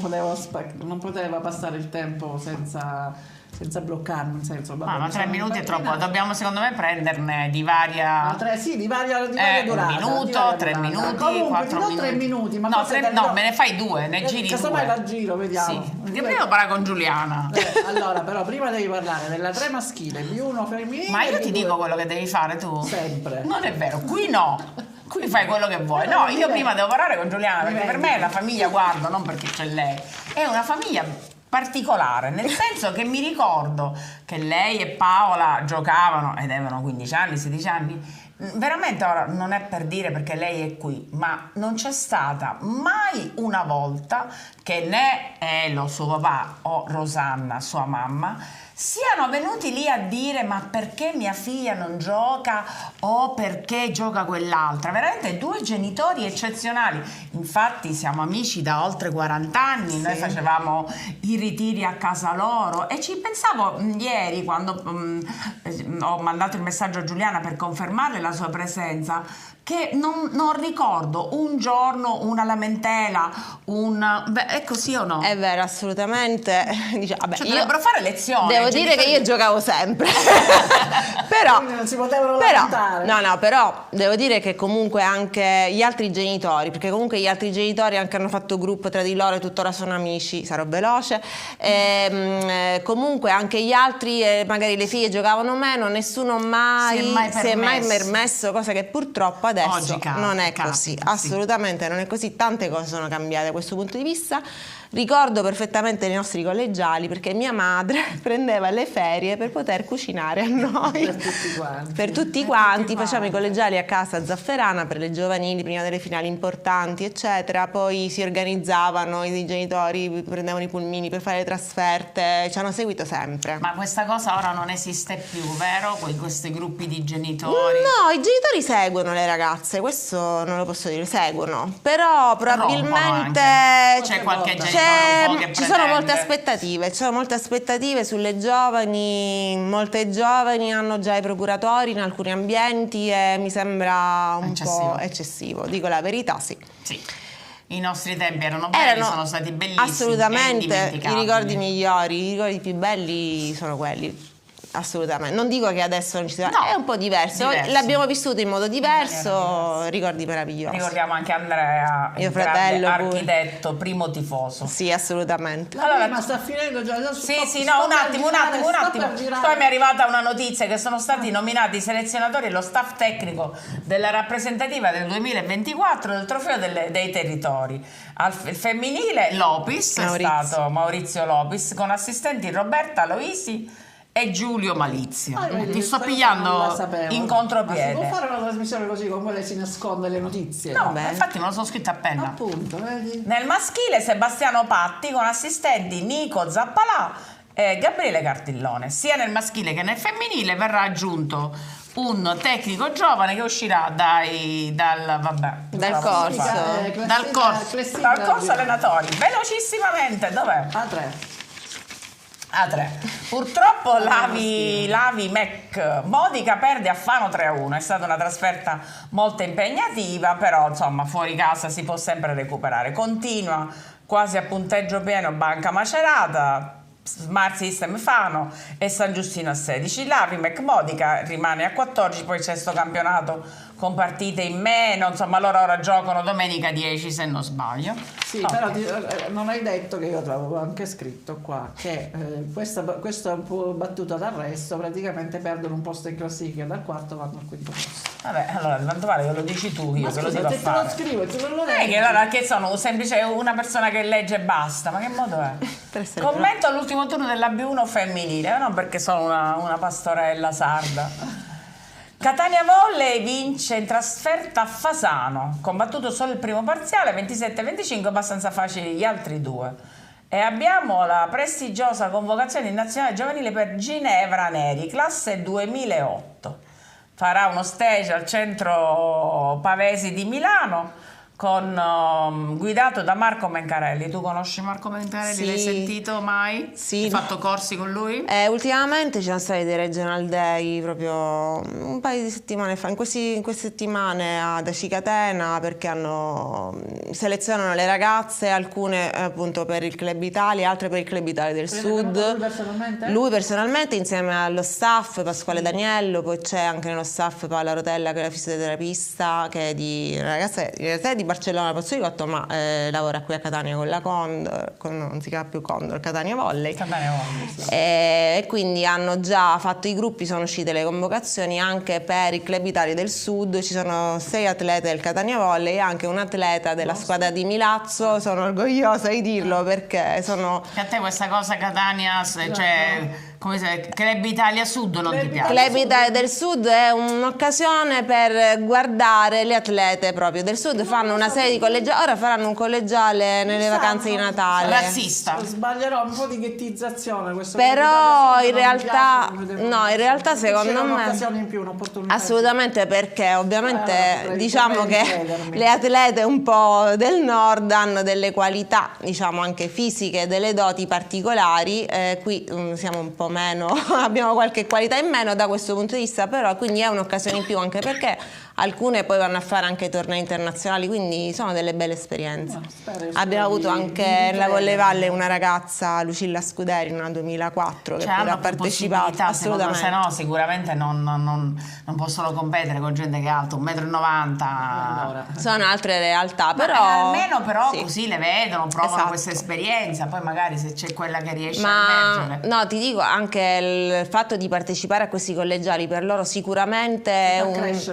poteva passare il tempo senza senza bloccarmi, nel senso, Ma 3 minuti è troppo, dobbiamo secondo me prenderne di varia... No, di varia durata. Un minuto, 3 minuti, Comunque, 4 minuti. 3 minuti, ma no, forse no, me ne fai 2, ne giri 2. Casomai la giro, vediamo. Sì, perché prima devo parlare con Giuliana. Allora, però prima devi parlare della 3 maschile, di 1 femminile. Ma io e ti di dico 2. quello che devi fare tu. Sempre. Non è vero, qui no. Qui fai quello che vuoi. No, io prima devo parlare con Giuliana, perché per me la famiglia, guardo, non perché c'è lei, è una famiglia particolare, nel senso che mi ricordo che lei e Paola giocavano ed avevano 15 anni, 16 anni. Veramente ora non è per dire perché lei è qui, ma non c'è stata mai una volta che né Elo, suo papà, o Rosanna, sua mamma, siano venuti lì a dire ma perché mia figlia non gioca o perché gioca quell'altra. Veramente 2 genitori eccezionali. Infatti siamo amici da oltre 40 anni, noi facevamo i ritiri a casa loro e ci pensavo ieri quando ho mandato il messaggio a Giuliana per confermare la sua presenza, che non ricordo un giorno una lamentela, è così o no? È vero, assolutamente. Diciamo, vabbè, Cioè, io dovrebbero fare lezioni. devo dire che io giocavo sempre. però, Quindi non si potevano lamentare. no, però devo dire che comunque anche gli altri genitori, perché comunque gli altri genitori anche hanno fatto gruppo tra di loro e tuttora sono amici, sarò veloce, comunque anche gli altri, magari le figlie giocavano meno, nessuno mai si è mai permesso, cosa che purtroppo adesso Oggi non è capita, così, sì. assolutamente non è così, tante cose sono cambiate da questo punto di vista. Ricordo perfettamente i nostri collegiali perché mia madre prendeva le ferie per poter cucinare a noi. Per tutti quanti. Per tutti quanti, facciamo i collegiali a casa a Zafferana per le giovanili prima delle finali importanti, eccetera. Poi si organizzavano, i genitori prendevano i pulmini per fare le trasferte, ci hanno seguito sempre. Ma questa cosa ora non esiste più, vero? Questi gruppi di genitori. No, i genitori seguono le ragazze, questo non lo posso dire, seguono. Però probabilmente C'è qualche genitore un po' che ci sono molte pretende. aspettative sulle giovani, molte giovani hanno già i procuratori in alcuni ambienti e mi sembra un po' eccessivo, dico la verità, sì. Sì. I nostri tempi erano belli, sono stati bellissimi. Assolutamente, i ricordi migliori, i ricordi più belli sono quelli. Assolutamente, non dico che adesso non ci sia, No, è un po' diverso. L'abbiamo vissuto in modo diverso, ricordi meravigliosi. Ricordiamo anche Andrea, Mio il fratello grande pure. architetto, primo tifoso. Sì, assolutamente. Allora, ma sta finendo già. Sì, no, un attimo. Poi mi è arrivata una notizia che sono stati nominati i selezionatori e lo staff tecnico della rappresentativa del 2024 del trofeo dei territori. Il femminile Lopis, è stato Maurizio Lopis, con assistenti Roberta Loisi e Giulio Malizio. Ti sto pigliando in contropiede. Ma si può fare una trasmissione così con quelle si nasconde le notizie? No, Vabbè. infatti me lo sono scritto appena. Appunto, vedi? Nel maschile Sebastiano Patti con assistenti Nico Zappalà e Gabriele Cartillone. Sia nel maschile che nel femminile verrà aggiunto un tecnico giovane che uscirà dal corso allenatori. Velocissimamente, dov'è? A3. Purtroppo l'Avi Modica perde a Fano 3-1. È stata una trasferta molto impegnativa, però insomma fuori casa si può sempre recuperare. Continua quasi a punteggio pieno Banca Macerata, Smart System Fano e San Giustino a 16. L'Avi Modica rimane a 14, poi c'è sto campionato con partite in meno, insomma loro ora giocano domenica 10 se non sbaglio. Sì, però non hai detto, che io l'avevo anche scritto qua, che questa battuta d'arresto praticamente perdono un posto in classifica, dal quarto vanno al quinto posto. Vabbè, allora tanto vale che lo dici tu, io Ma che lo scusa, dico a te fare. lo scrivo e tu non lo Non è leggi. che allora che sono semplice una persona che legge e basta, ma che modo è? Commento all'ultimo turno della B1 femminile, non perché sono una pastorella sarda. Catania Volley vince in trasferta a Fasano, combattuto solo il primo parziale, 27-25, abbastanza facili gli altri due. E abbiamo la prestigiosa convocazione in nazionale giovanile per Ginevra Neri, classe 2008. Farà uno stage al centro Pavesi di Milano guidato da Marco Mencarelli. Tu conosci Marco Mencarelli? Sì. L'hai sentito mai? Sì. Hai fatto corsi con lui? Ultimamente ci sono stati dei regional day proprio un paio di settimane fa, in queste settimane ad Acicatena, perché selezionano le ragazze, alcune appunto per il Club Italia, altre per il Club Italia del Sud. Lui personalmente? Lui personalmente insieme allo staff Pasquale Daniello, poi c'è anche nello staff Paola Rotella che è la fisioterapista, che è una ragazza in realtà è di Barcellona Pozzuicotto, ma lavora qui a Catania con la Condor, non si chiama più Condor, Catania Volley. Catania Volley, sì. E quindi hanno già fatto i gruppi, sono uscite le convocazioni anche per il Club Italia del Sud. Ci sono 6 atlete del Catania Volley e anche un atleta della squadra di Milazzo. Sono orgogliosa di dirlo perché sono... Che a te questa cosa Catania, cioè come se Club Italia Sud non ti piace? Club Italia del Sud è un'occasione per guardare le atlete proprio del Sud. Fanno una serie di collegiali, ora faranno un collegiale nelle vacanze di Natale. Razzista. Sbaglierò un po' di ghettizzazione questo. Però in realtà secondo me un'occasione in più, un'opportunità. assolutamente, perché ovviamente potrei diciamo che chiedermi. le atlete un po' del nord hanno delle qualità, diciamo anche fisiche, delle doti particolari, qui siamo un po' meno, abbiamo qualche qualità in meno da questo punto di vista, però quindi è un'occasione in più, anche perché alcune poi vanno a fare anche tornei internazionali, quindi sono delle belle esperienze. Abbiamo avuto anche nella Volley Valle una ragazza, Lucilla Scuderi, una 2004, che pure ha partecipato. Assolutamente. Se no sicuramente non possono competere con gente che è alta 1,90 m. Sono altre realtà, però almeno sì. Così le vedono, provano Esatto. questa esperienza, poi magari se c'è quella che riesce a Ma emergere. no, ti dico, anche il fatto di partecipare a questi collegiali per loro sicuramente è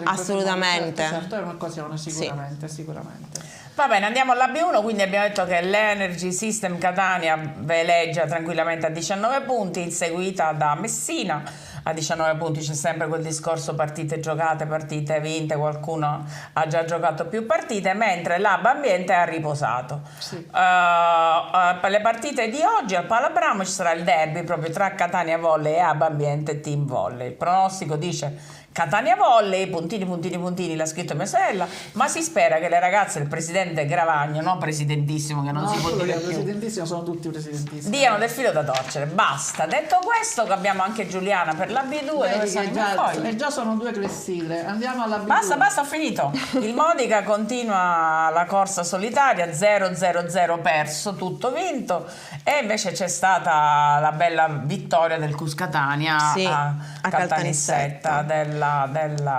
assolutamente. Certo, è un'occasione sicuramente, sicuramente. Va bene, andiamo alla B1, quindi abbiamo detto che l'Energy System Catania veleggia tranquillamente a 19 punti, inseguita da Messina. A 19 punti c'è sempre quel discorso partite giocate, partite vinte, qualcuno ha già giocato più partite, mentre l'Ab Ambiente ha riposato. Sì. Per le partite di oggi al Palabramo ci sarà il derby proprio tra Catania Volley e Ab Ambiente e Team Volley. Il pronostico dice Catania Volley, puntini, l'ha scritto mia sorella, ma si spera che le ragazze del presidente Gravagno, no presidentissimo che non si può dire più, presidentissimo, sono tutti presidentissimi. diano del filo da torcere. Basta. Detto questo, che abbiamo anche Giuliana per la B2, dove Vedi sono che i miei fogli? e già sono 2 clessidre. Andiamo alla B2. Basta, ho finito. Il Modica continua la corsa solitaria, 0-0-0 perso, tutto vinto, e invece c'è stata la bella vittoria del Cuscatania Sì, a a Caltanissetta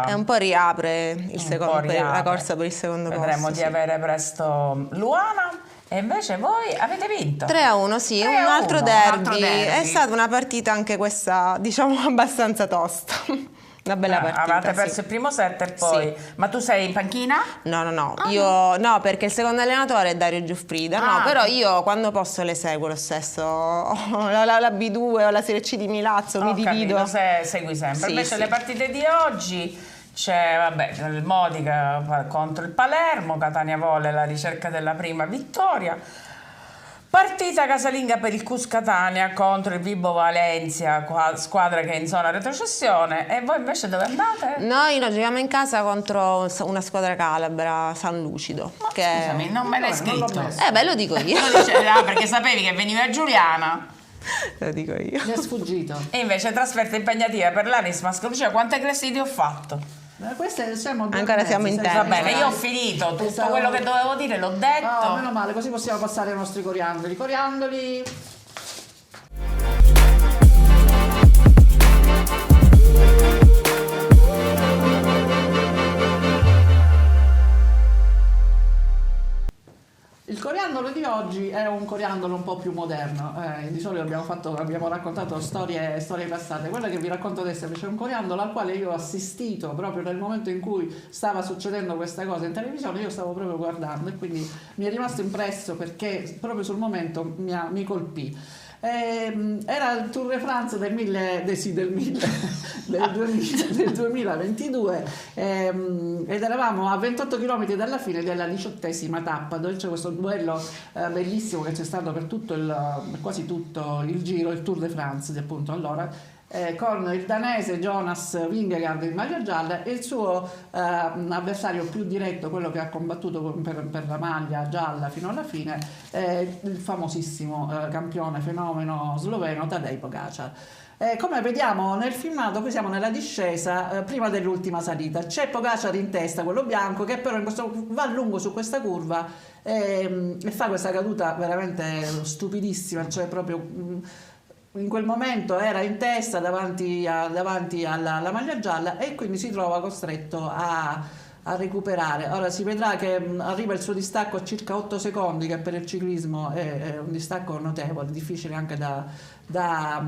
E un po' riapre la corsa per il secondo posto. Vedremo di avere presto Luana. E invece voi avete vinto 3-1, sì, 3-1, un altro derby. È derby. stata una partita anche questa, diciamo, abbastanza tosta. Una bella partita. Avete perso il primo set e poi ma tu sei in panchina? No, io no, perché il secondo allenatore è Dario Giuffrida, no, però io quando posso le seguo lo stesso, la B2 o la Serie C di Milazzo, mi divido. Capito, segui sempre. Sì, Invece sì. le partite di oggi c'è il Modica contro il Palermo, Catania Volley alla ricerca della prima vittoria. Partita casalinga per il Cuscatania contro il Vibo Valencia, squadra che è in zona retrocessione. E voi invece dove andate? Noi giochiamo in casa contro una squadra calabra, San Lucido. Scusami, non me l'hai non l'ho scritto. messo. Beh, lo dico io. Perché sapevi che veniva Giuliana. Lo dico io. Mi è sfuggito. E invece trasferta impegnativa per l'Anis Mascolucia. Quante clessidie ho fatto? Queste siamo due Ancora e siamo mezzo, in sei tempo. Va bene, mezzo. io ho finito tutto quello che dovevo dire, l'ho detto. Oh, meno male, così possiamo passare ai nostri coriandoli. Coriandoli. Il coriandolo di oggi è un coriandolo un po' più moderno. Di solito abbiamo raccontato storie passate. Quella che vi racconto adesso invece è un coriandolo al quale io ho assistito proprio nel momento in cui stava succedendo questa cosa in televisione. Io stavo proprio guardando e quindi mi è rimasto impresso perché proprio sul momento mi colpì. Era il Tour de France del 2022 ed eravamo a 28 km dalla fine della 18ª tappa, dove c'è questo duello bellissimo che c'è stato per quasi tutto il giro, il Tour de France appunto. Allora con il danese Jonas Vingegaard in maglia gialla e il suo avversario più diretto, quello che ha combattuto per la maglia gialla fino alla fine, il famosissimo campione fenomeno sloveno Tadej Pogačar. Come vediamo nel filmato, qui siamo nella discesa prima dell'ultima salita, c'è Pogačar in testa, quello bianco, che però va lungo su questa curva e fa questa caduta veramente stupidissima, cioè proprio in quel momento era in testa davanti alla maglia gialla e quindi si trova costretto a recuperare. Ora si vedrà che arriva il suo distacco a circa 8 secondi, che per il ciclismo è un distacco notevole, difficile anche da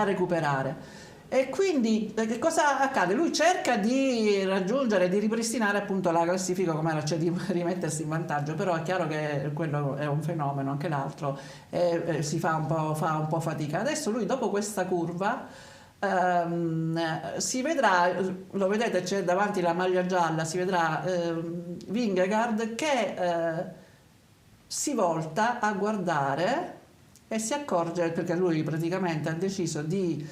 recuperare. E quindi che cosa accade? Lui cerca di raggiungere, di ripristinare appunto la classifica come era, cioè di rimettersi in vantaggio, però è chiaro che quello è un fenomeno, anche l'altro si fa un po' fatica. Adesso lui dopo questa curva si vedrà, lo vedete, c'è davanti la maglia gialla, si vedrà Vingegaard che si volta a guardare e si accorge, perché lui praticamente ha deciso di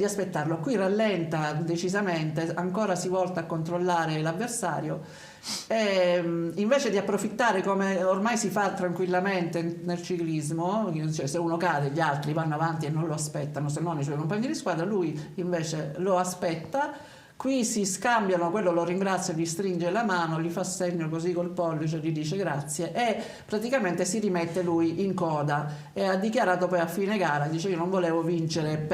aspettarlo. Qui rallenta decisamente, ancora si volta a controllare l'avversario e invece di approfittare, come ormai si fa tranquillamente nel ciclismo, cioè se uno cade gli altri vanno avanti e non lo aspettano, se non i suoi compagni di squadra, lui invece lo aspetta. Qui si scambiano, quello lo ringrazia, gli stringe la mano, gli fa segno così col pollice, gli dice grazie e praticamente si rimette lui in coda e ha dichiarato poi a fine gara, dice io non volevo vincere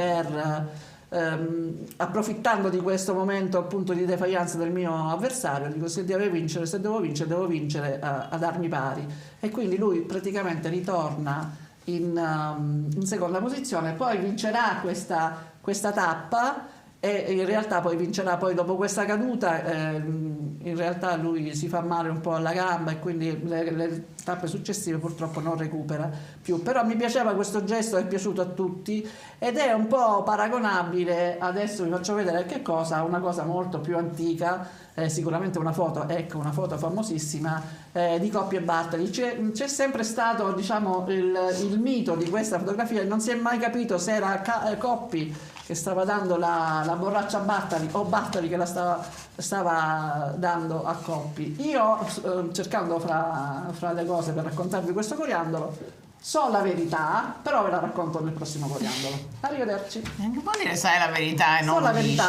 approfittando di questo momento appunto di defiance del mio avversario, dico se devo vincere ad armi pari, e quindi lui praticamente ritorna in seconda posizione, poi vincerà questa tappa. E in realtà poi vincerà, poi dopo questa caduta in realtà lui si fa male un po' alla gamba e quindi le tappe successive purtroppo non recupera più, però mi piaceva questo gesto, è piaciuto a tutti ed è un po' paragonabile, adesso vi faccio vedere che cosa, una cosa molto più antica, sicuramente una foto famosissima di Coppi e Bartali. C'è sempre stato, diciamo, il mito di questa fotografia, non si è mai capito se era Coppi che stava dando la borraccia a Bartali o Bartali che la stava dando a Coppi. Io cercando fra le cose per raccontarvi questo coriandolo so la verità, però ve la racconto nel prossimo coriandolo. Arrivederci. Non può dire sai la verità e non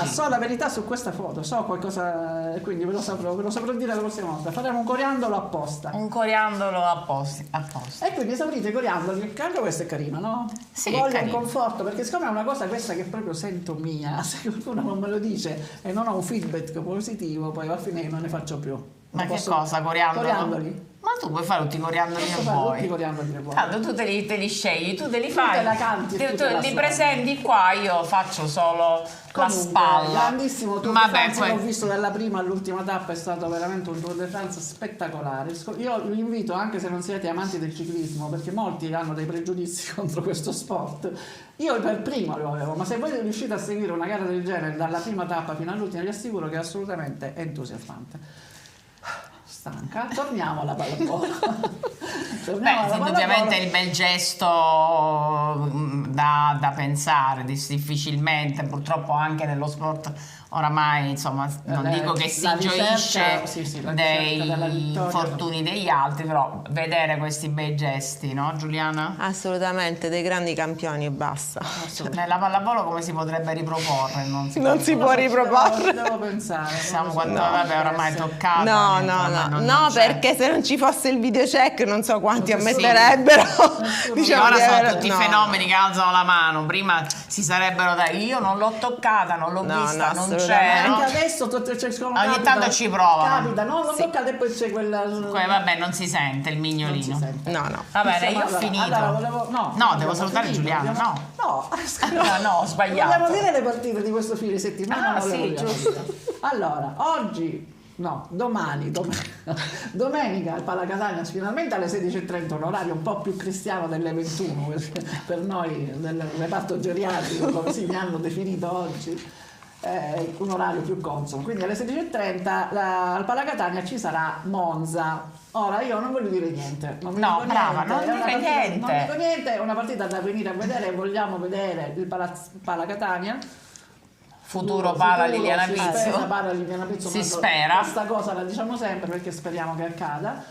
so la verità su questa foto, so qualcosa, quindi ve lo saprò dire la prossima volta. Faremo un coriandolo apposta. Un coriandolo apposta. E quindi esaurite i coriandoli, anche questo è carino, no? Sì, voglio carino. un conforto, perché siccome è una cosa questa che proprio sento mia, se qualcuno non me lo dice e non ho un feedback positivo, poi alla fine non ne faccio più. Ma che cosa, coriandolo? Coriandoli. Ma tu puoi fare tutti i coriandoli che Posso fare tutti i vuoi. coriandoli che vuoi. Tanto tu te li scegli, tu te li Tu fai. te la canti e tu tu te la li suoni. presenti qua, io faccio solo la Comunque, spalla. grandissimo Tour de Vabbè, France, poi- l'ho visto dalla prima all'ultima tappa, è stato veramente un Tour de France spettacolare. Io vi invito, anche se non siete amanti del ciclismo, perché molti hanno dei pregiudizi contro questo sport, io per primo lo avevo, ma se voi riuscite a seguire una gara del genere dalla prima tappa fino all'ultima, vi assicuro che è assolutamente entusiasmante. Stanca, torniamo alla pallavolo. Indubbiamente il bel gesto da pensare, difficilmente, purtroppo anche nello sport oramai, insomma, non dico che si la gioisce ricerca della dei vittoria. infortuni degli altri, però vedere questi bei gesti, no Giuliana? Assolutamente, dei grandi campioni e basta. Nella pallavolo come si potrebbe riproporre? Non si Non si può riproporre. Devo pensare. Siamo quando, No, vabbè, oramai è toccata. No, c'è. perché se non ci fosse il videocheck non so quanti Non so, ammetterebbero. Diciamo Ora di sono avere- tutti no. fenomeni che alzano la mano, prima si sarebbero dai, io non l'ho toccata, non l'ho No, vista, no, non assolutamente. c'è, no? Anche adesso Ogni tanto ci provano. Capita, no? Non toccate e poi c'è quella. Vabbè, non si sente il mignolino. Non si sente. No. Va bene, io ho Allora, finito. volevo, No, devo abbiamo salutare finito, Giuliana, abbiamo- no. No, No, ho sbagliato. Vogliamo dire le partite di questo fine settimana? Ah, o le sì, vogliamo giusto. dire? Allora, domani, domenica il Palacatania finalmente alle 16:30, un orario un po' più cristiano delle 21 per noi del reparto geriatrico, come si mi hanno definito oggi, un orario più consono. Quindi alle 16:30 al Palacatania ci sarà Monza. Ora io non voglio dire niente, non vi No, dico brava, niente, non è una dire partita- niente. Non dico niente, è una partita da venire a vedere, vogliamo vedere il Palacatania. futuro Pala Liliana si Pizzo. spera Pala Liliana Pizzo, Si ma spera. questa cosa la diciamo sempre perché speriamo che accada.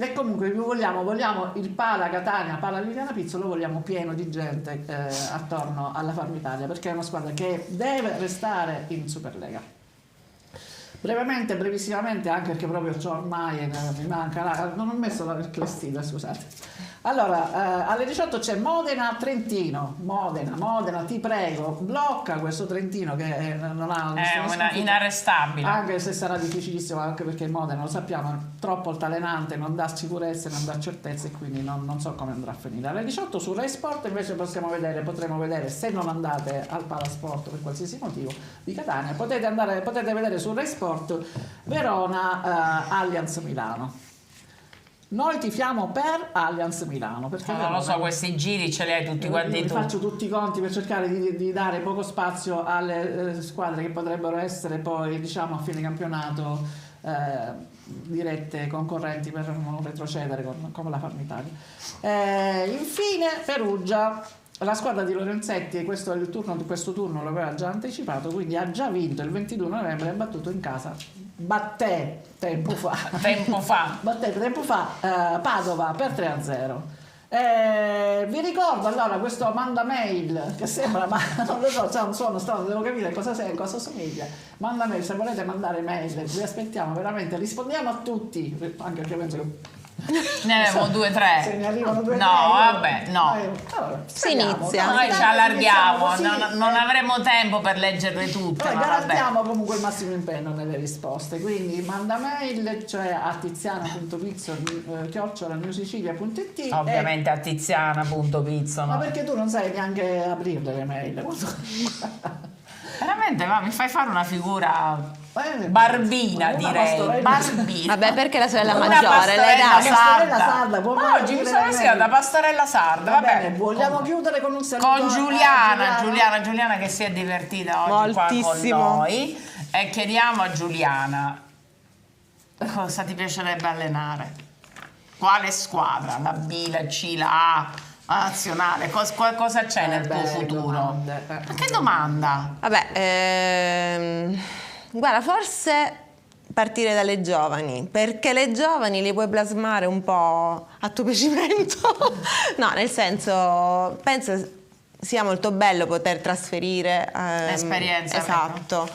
E comunque vogliamo il Pala Catania, Pala Liliana Pizzo, lo vogliamo pieno di gente attorno alla Farm Italia, perché è una squadra che deve restare in Superlega. Brevissimamente, anche perché proprio c'ho ormai mi manca, non ho messo la clessidra, scusate. Allora, alle 18 c'è Modena-Trentino. Modena, ti prego, blocca questo Trentino che non ha nessuna sconfitta. Inarrestabile. Anche se sarà difficilissimo, anche perché Modena, lo sappiamo, è troppo altalenante, non dà sicurezze, non dà certezze, quindi non so come andrà a finire. Alle 18 su Rai Sport invece potremo vedere, se non andate al Palasport per qualsiasi motivo di Catania, potete vedere su Rai Sport Verona Allianz Milano. Noi tifiamo per Allianz Milano, perché Non lo so, questi giri ce li hai tutti quanti tu. faccio tutti i conti per cercare di dare poco spazio alle squadre che potrebbero essere poi, diciamo, a fine campionato dirette concorrenti per non retrocedere come la Farm Italia. Infine Perugia. La squadra di Lorenzetti, e questo turno lo aveva già anticipato, quindi ha già vinto il 22 novembre, ha battuto in casa, batté tempo fa Padova per 3-0. Vi ricordo allora questo manda mail che sembra, ma non lo so, c'è un suono strano, devo capire cosa somiglia. Manda mail, se volete mandare mail, vi aspettiamo veramente, rispondiamo a tutti, anche perché penso che Ne avevo 2 o 3. se ne arrivano 2 o 3. No, vabbè, no. Allora, Si inizia. Noi ci allarghiamo, così, non avremo tempo per leggerle tutte. Noi Ma vabbè. garantiamo comunque il massimo impegno nelle risposte, quindi manda mail, cioè a tiziana.pizzo@newsicilia.it. Ovviamente a Tiziana.pizzo. Ma No? perché tu non sai neanche aprirle le mail? Veramente, ma mi fai fare una figura barbina, Una direi. pastorella. Barbina. Vabbè, perché la sorella Una maggiore, lei pastorella dà. pastorella sarda. sarda, può Oggi mi aprire sono le vestita mail. da pastorella sarda. Va Vabbè. bene, vogliamo chiudere con un saluto Con a Giuliana che si è divertita oggi qua con Moltissimo. noi, e chiediamo a Giuliana cosa ti piacerebbe allenare, quale squadra, la B, la C, la A, la nazionale, cosa c'è nel tuo belle futuro? domande. Ma che domanda? Vabbè, guarda, forse partire dalle giovani, perché le giovani li puoi plasmare un po' a tuo piacimento. No, nel senso, penso sia molto bello poter trasferire L'esperienza, esatto.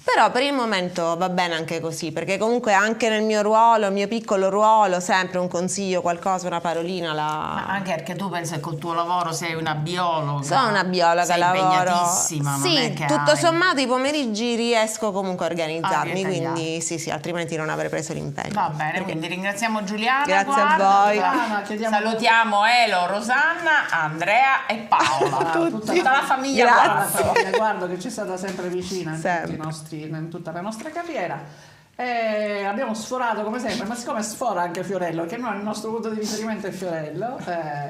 Però per il momento va bene anche così, perché comunque anche nel mio ruolo, il mio piccolo ruolo, sempre un consiglio, qualcosa, una parolina Ma anche perché tu pensi che col tuo lavoro sei una biologa. Sono una biologa, sei lavoro. impegnatissima, non Sì, è che tutto hai- sommato i pomeriggi riesco comunque a organizzarmi, ritagliare. quindi sì, altrimenti non avrei preso l'impegno. Va bene, quindi ringraziamo Giuliana. Grazie a guarda, voi. Giuliana, chiediamo- Salutiamo Elo, Rosanna, Andrea e Paola. Tutta la famiglia. Grazie. guarda. Guardo che ci è stata sempre vicina in tutta la nostra carriera. Abbiamo sforato come sempre, ma siccome sfora anche Fiorello, che noi il nostro punto di riferimento è Fiorello,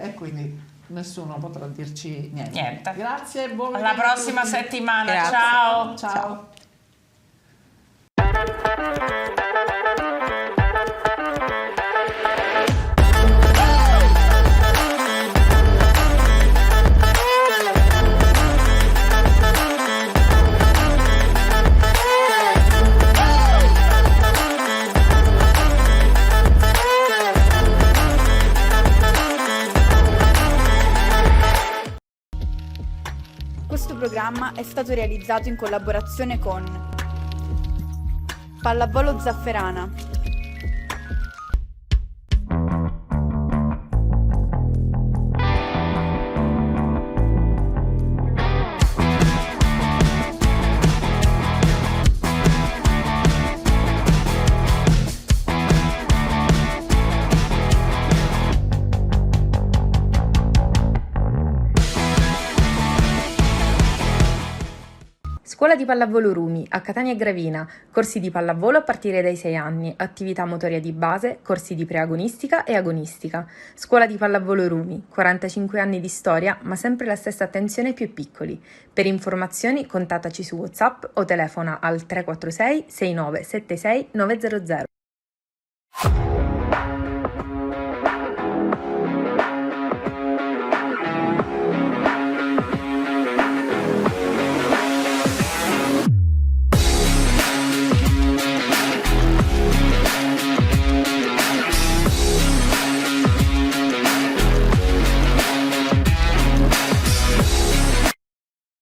e quindi nessuno potrà dirci niente. Grazie, buon Alla weekend a prossima tutti. settimana. Grazie. Ciao. Ciao. Questo programma è stato realizzato in collaborazione con Pallavolo Zafferana, Scuola di Pallavolo Rumi, a Catania e Gravina, corsi di pallavolo a partire dai 6 anni, attività motoria di base, corsi di preagonistica e agonistica. Scuola di Pallavolo Rumi, 45 anni di storia, ma sempre la stessa attenzione ai più piccoli. Per informazioni contattaci su WhatsApp o telefona al 346 6976 900.